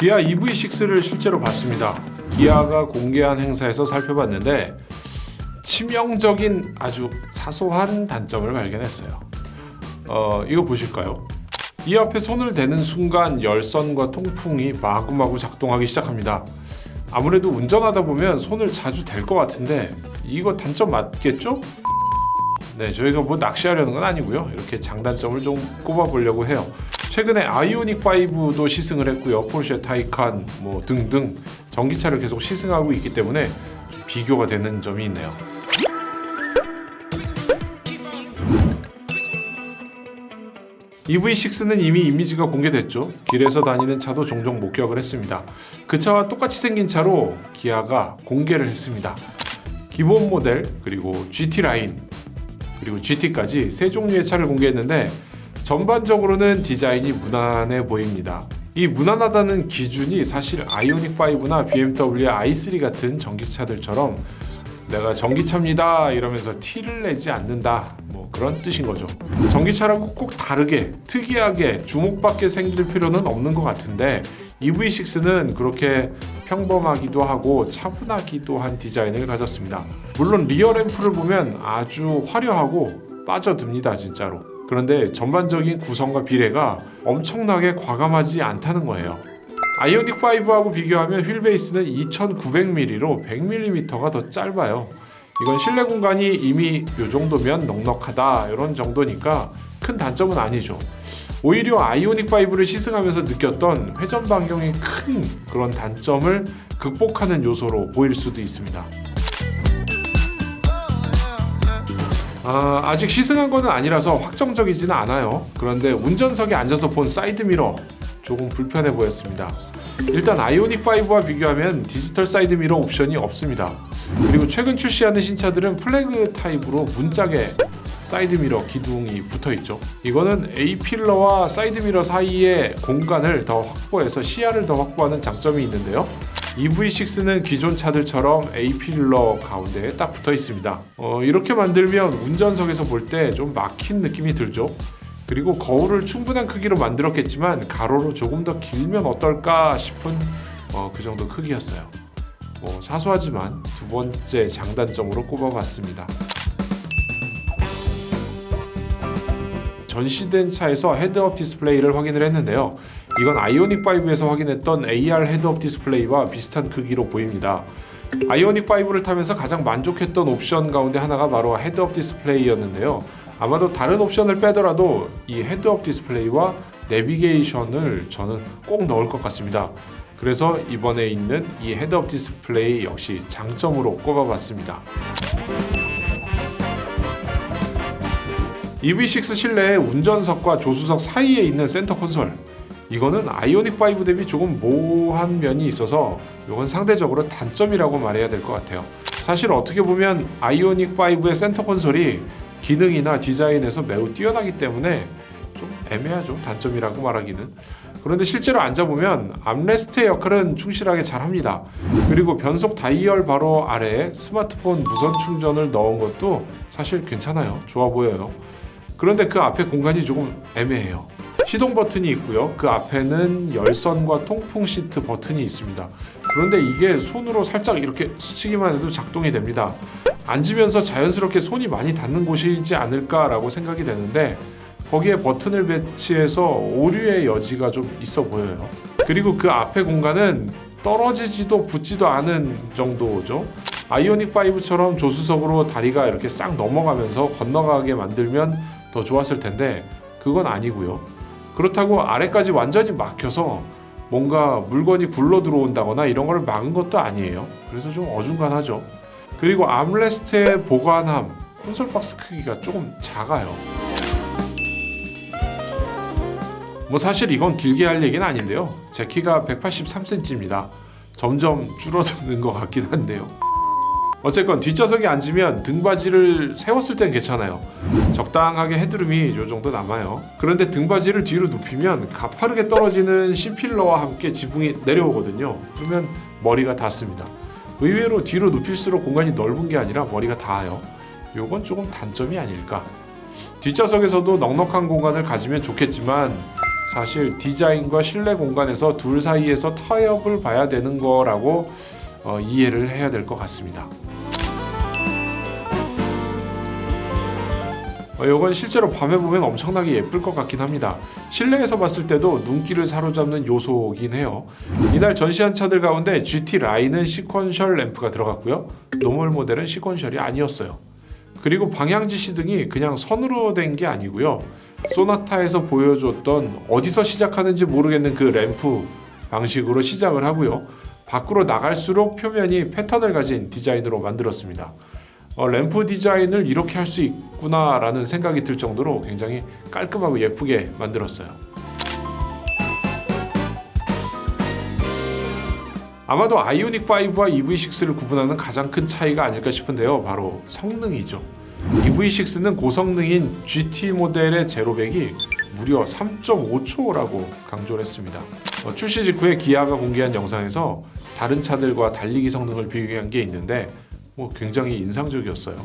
기아 EV6를 실제로 봤습니다. 기아가 공개한 행사에서 살펴봤는데 치명적인 아주 사소한 단점을 발견했어요. 이거 보실까요? 이 앞에 손을 대는 순간 열선과 통풍이 마구마구 작동하기 시작합니다. 아무래도 운전하다 보면 손을 자주 댈 것 같은데 이거 단점 맞겠죠? 네, 저희가 뭐 낚시하려는 건 아니고요. 이렇게 장단점을 좀 꼽아보려고 해요. 최근에 아이오닉 5도 시승을 했고요. 포르쉐 타이칸 뭐 등등 전기차를 계속 시승하고 있기 때문에 비교가 되는 점이 있네요. EV6는 이미 이미지가 공개됐죠. 길에서 다니는 차도 종종 목격을 했습니다. 그 차와 똑같이 생긴 차로 기아가 공개를 했습니다. 기본 모델, 그리고 GT 라인, 그리고 GT까지 세 종류의 차를 공개했는데 전반적으로는 디자인이 무난해 보입니다. 이 무난하다는 기준이 사실 아이오닉 5나 BMW i3 같은 전기차들처럼 내가 전기차입니다 이러면서 티를 내지 않는다, 뭐 그런 뜻인 거죠. 전기차라고 꼭 다르게 특이하게 주목받게 생길 필요는 없는 것 같은데 EV6는 그렇게 평범하기도 하고 차분하기도 한 디자인을 가졌습니다. 물론 리어 램프를 보면 아주 화려하고 빠져듭니다, 진짜로. 그런데 전반적인 구성과 비례가 엄청나게 과감하지 않다는 거예요. 아이오닉 5하고 비교하면 휠베이스는 2900mm로 100mm가 더 짧아요. 이건 실내 공간이 이미 이 정도면 넉넉하다 이런 정도니까 큰 단점은 아니죠. 오히려 아이오닉 5를 시승하면서 느꼈던 회전 반경이 큰 그런 단점을 극복하는 요소로 보일 수도 있습니다. 아직 시승한 거는 아니라서 확정적이지는 않아요. 그런데 운전석에 앉아서 본 사이드미러 조금 불편해 보였습니다. 일단 아이오닉 5와 비교하면 디지털 사이드미러 옵션이 없습니다. 그리고 최근 출시하는 신차들은 플래그 타입으로 문짝에 사이드미러 기둥이 붙어있죠. 이거는 A필러와 사이드미러 사이의 공간을 더 확보해서 시야를 더 확보하는 장점이 있는데요. EV6는 기존 차들처럼 A필러 가운데에 딱 붙어 있습니다. 이렇게 만들면 운전석에서 볼 때 좀 막힌 느낌이 들죠. 그리고 거울을 충분한 크기로 만들었겠지만 가로로 조금 더 길면 어떨까 싶은 그 정도 크기였어요. 사소하지만 두 번째 장단점으로 꼽아봤습니다. 전시된 차에서 헤드업 디스플레이를 확인을 했는데요. 이건 아이오닉 5에서 확인했던 AR 헤드업 디스플레이와 비슷한 크기로 보입니다. 아이오닉 5를 타면서 가장 만족했던 옵션 가운데 하나가 바로 헤드업 디스플레이였는데요. 아마도 다른 옵션을 빼더라도 이 헤드업 디스플레이와 내비게이션을 저는 꼭 넣을 것 같습니다. 그래서 이번에 있는 이 헤드업 디스플레이 역시 장점으로 꼽아봤습니다. EV6 실내의 운전석과 조수석 사이에 있는 센터 콘솔, 이거는 아이오닉 5 대비 조금 모호한 면이 있어서 이건 상대적으로 단점이라고 말해야 될 것 같아요. 사실 어떻게 보면 아이오닉 5의 센터 콘솔이 기능이나 디자인에서 매우 뛰어나기 때문에 좀 애매하죠, 단점이라고 말하기는. 그런데 실제로 앉아보면 암레스트의 역할은 충실하게 잘합니다. 그리고 변속 다이얼 바로 아래에 스마트폰 무선 충전을 넣은 것도 사실 괜찮아요. 좋아 보여요. 그런데 그 앞에 공간이 조금 애매해요. 시동 버튼이 있고요. 그 앞에는 열선과 통풍 시트 버튼이 있습니다. 그런데 이게 손으로 살짝 이렇게 스치기만 해도 작동이 됩니다. 앉으면서 자연스럽게 손이 많이 닿는 곳이지 않을까라고 생각이 되는데 거기에 버튼을 배치해서 오류의 여지가 좀 있어 보여요. 그리고 그 앞에 공간은 떨어지지도 붙지도 않은 정도죠. 아이오닉 5처럼 조수석으로 다리가 이렇게 싹 넘어가면서 건너가게 만들면 더 좋았을 텐데 그건 아니고요. 그렇다고 아래까지 완전히 막혀서 뭔가 물건이 굴러 들어온다거나 이런 걸 막은 것도 아니에요. 그래서 좀 어중간하죠. 그리고 암레스트의 보관함, 콘솔 박스 크기가 조금 작아요. 사실 이건 길게 할 얘기는 아닌데요. 제 키가 183cm입니다. 점점 줄어드는 것 같긴 한데요. 어쨌건 뒷좌석에 앉으면 등받이를 세웠을 땐 괜찮아요. 적당하게 헤드룸이 이 정도 남아요. 그런데 등받이를 뒤로 눕히면 가파르게 떨어지는 C필러와 함께 지붕이 내려오거든요. 그러면 머리가 닿습니다. 의외로 뒤로 눕힐수록 공간이 넓은 게 아니라 머리가 닿아요. 요건 조금 단점이 아닐까. 뒷좌석에서도 넉넉한 공간을 가지면 좋겠지만 사실 디자인과 실내 공간에서 둘 사이에서 타협을 봐야 되는 거라고 이해를 해야 될 것 같습니다. 이건 실제로 밤에 보면 엄청나게 예쁠 것 같긴 합니다. 실내에서 봤을 때도 눈길을 사로잡는 요소긴 해요. 이날 전시한 차들 가운데 GT 라인은 시퀀셜 램프가 들어갔고요. 노멀 모델은 시퀀셜이 아니었어요. 그리고 방향 지시 등이 그냥 선으로 된 게 아니고요. 소나타에서 보여줬던 어디서 시작하는지 모르겠는 그 램프 방식으로 시작을 하고요. 밖으로 나갈수록 표면이 패턴을 가진 디자인으로 만들었습니다. 램프 디자인을 이렇게 할 수 있구나라는 생각이 들 정도로 굉장히 깔끔하고 예쁘게 만들었어요. 아마도 아이오닉 5와 EV6를 구분하는 가장 큰 차이가 아닐까 싶은데요. 바로 성능이죠. EV6는 고성능인 GT 모델의 제로백이 무려 3.5초라고 강조를 했습니다. 출시 직후에 기아가 공개한 영상에서 다른 차들과 달리기 성능을 비교한 게 있는데 굉장히 인상적이었어요.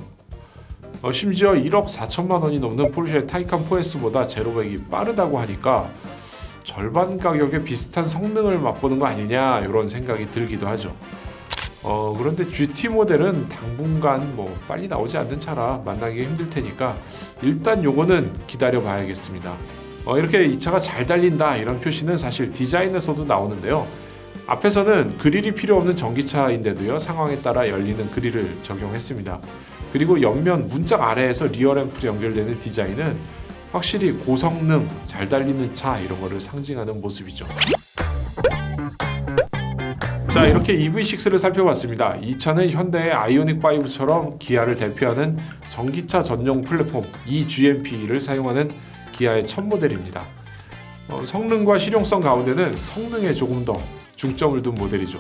심지어 1억 4천만 원이 넘는 포르쉐 타이칸 4S보다 제로백이 빠르다고 하니까 절반 가격에 비슷한 성능을 맛보는 거 아니냐 이런 생각이 들기도 하죠. 그런데 GT 모델은 당분간 빨리 나오지 않는 차라 만나기 힘들 테니까 일단 요거는 기다려 봐야겠습니다. 이렇게 이 차가 잘 달린다 이런 표시는 사실 디자인에서도 나오는데요. 앞에서는 그릴이 필요 없는 전기차인데도요, 상황에 따라 열리는 그릴을 적용했습니다. 그리고 옆면 문짝 아래에서 리어 램프로 연결되는 디자인은 확실히 고성능, 잘 달리는 차 이런 거를 상징하는 모습이죠. 자, 이렇게 EV6를 살펴봤습니다. 이 차는 현대의 아이오닉 5처럼 기아를 대표하는 전기차 전용 플랫폼 eGMP를 사용하는 기아의 첫 모델입니다. 성능과 실용성 가운데는 성능에 조금 더 중점을 둔 모델이죠.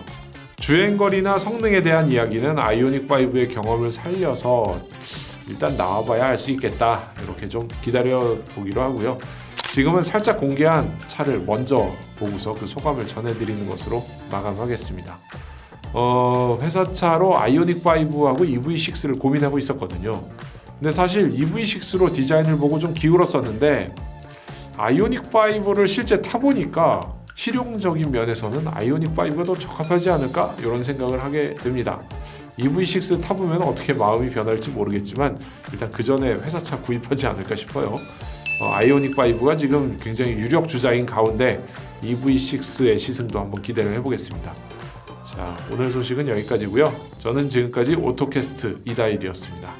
주행거리나 성능에 대한 이야기는 아이오닉 5의 경험을 살려서 일단 나와봐야 알 수 있겠다 이렇게 좀 기다려 보기로 하고요. 지금은 살짝 공개한 차를 먼저 보고서 그 소감을 전해드리는 것으로 마감하겠습니다. 회사차로 아이오닉 5하고 EV6를 고민하고 있었거든요. 근데 사실 EV6로 디자인을 보고 좀 기울었었는데 아이오닉 5를 실제 타보니까 실용적인 면에서는 아이오닉 5가 더 적합하지 않을까 이런 생각을 하게 됩니다. EV6 타보면 어떻게 마음이 변할지 모르겠지만 일단 그 전에 회사차 구입하지 않을까 싶어요. 아이오닉 5가 지금 굉장히 유력 주자인 가운데 EV6의 시승도 한번 기대를 해보겠습니다. 자, 오늘 소식은 여기까지고요. 저는 지금까지 오토캐스트 이다일이었습니다.